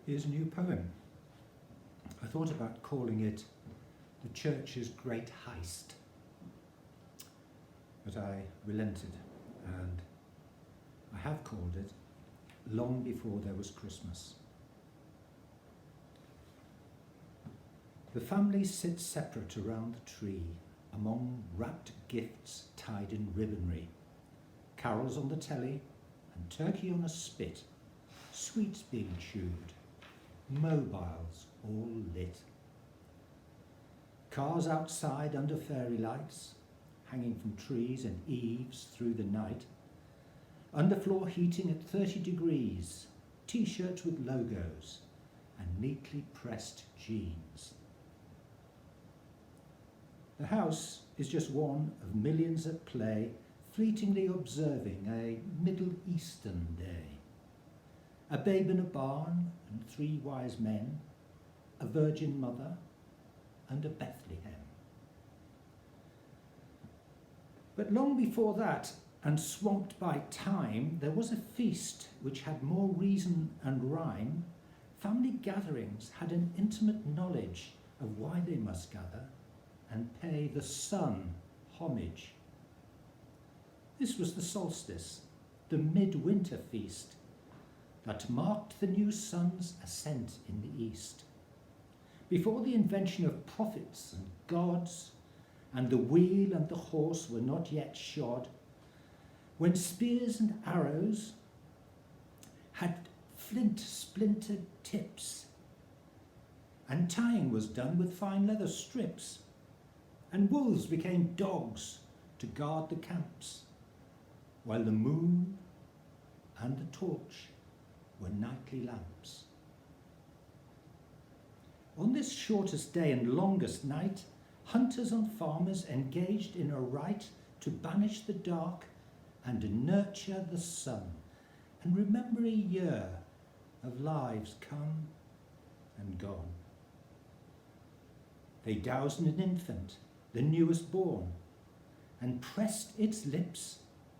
his new poem. I thought about calling it The Church's Great Heist, but I relented, and I have called it Long Before There Was Christmas. The family sits separate around the tree, among wrapped gifts tied in ribbonry, carols on the telly, and turkey on a spit, sweets being chewed, mobiles all lit. Cars outside under fairy lights, hanging from trees and eaves through the night. Underfloor heating at 30 degrees, t-shirts with logos, and neatly pressed jeans. The house is just one of millions at play, fleetingly observing a Middle Eastern day. A babe in a barn and 3 wise men, a virgin mother and a Bethlehem. But long before that, and swamped by time, there was a feast which had more reason and rhyme. Family gatherings had an intimate knowledge of why they must gather and pay the sun homage. This was the solstice, the midwinter feast that marked the new sun's ascent in the east. Before the invention of prophets and gods, and the wheel and the horse were not yet shod, when spears and arrows had flint splintered tips, and tying was done with fine leather strips, and wolves became dogs to guard the camps, while the moon and the torch were nightly lamps. On this shortest day and longest night, hunters and farmers engaged in a rite to banish the dark and nurture the sun, and remember a year of lives come and gone. They doused an infant, the newest born, and pressed its lips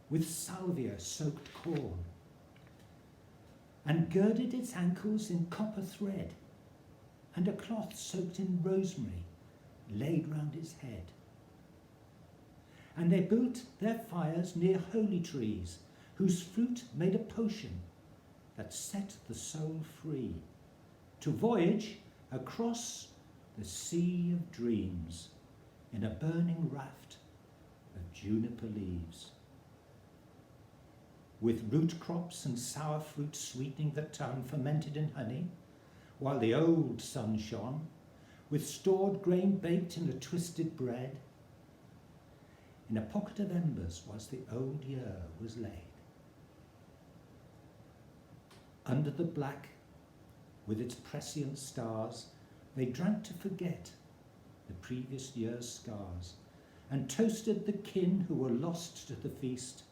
with salvia-soaked corn, and girded its ankles in copper thread, and a cloth soaked in rosemary laid round its head. And they built their fires near holy trees, whose fruit made a potion that set the soul free, to voyage across the sea of dreams in a burning raft of juniper leaves. With root crops and sour fruit sweetening the tongue, fermented in honey, while the old sun shone, with stored grain baked in a twisted bread. In a pocket of embers was the old year was laid. Under the black, with its prescient stars, they drank to forget the previous year's scars, and toasted the kin who were lost to the feast,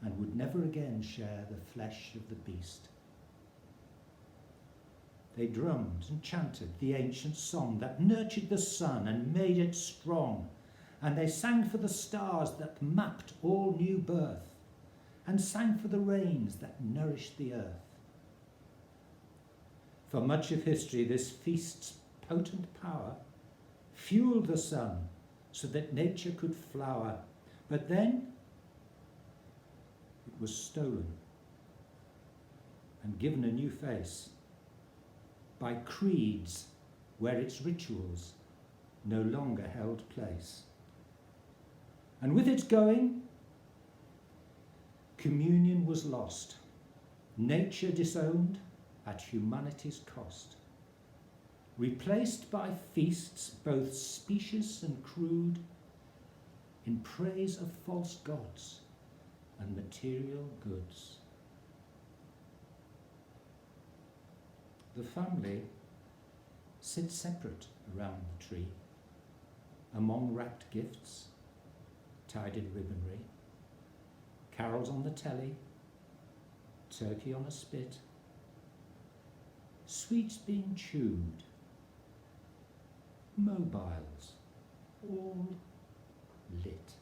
and would never again share the flesh of the beast. They drummed and chanted the ancient song that nurtured the sun and made it strong, and they sang for the stars that mapped all new birth, and sang for the rains that nourished the earth. For much of history, this feast's potent power fueled the sun so that nature could flower, but then it was stolen and given a new face by creeds where its rituals no longer held place. And with its going, communion was lost, nature disowned at humanity's cost, replaced by feasts both specious and crude, in praise of false gods and material goods. The family sits separate around the tree, among wrapped gifts, tied in ribbonry, carols on the telly, turkey on a spit, sweets being chewed, mobiles all lit.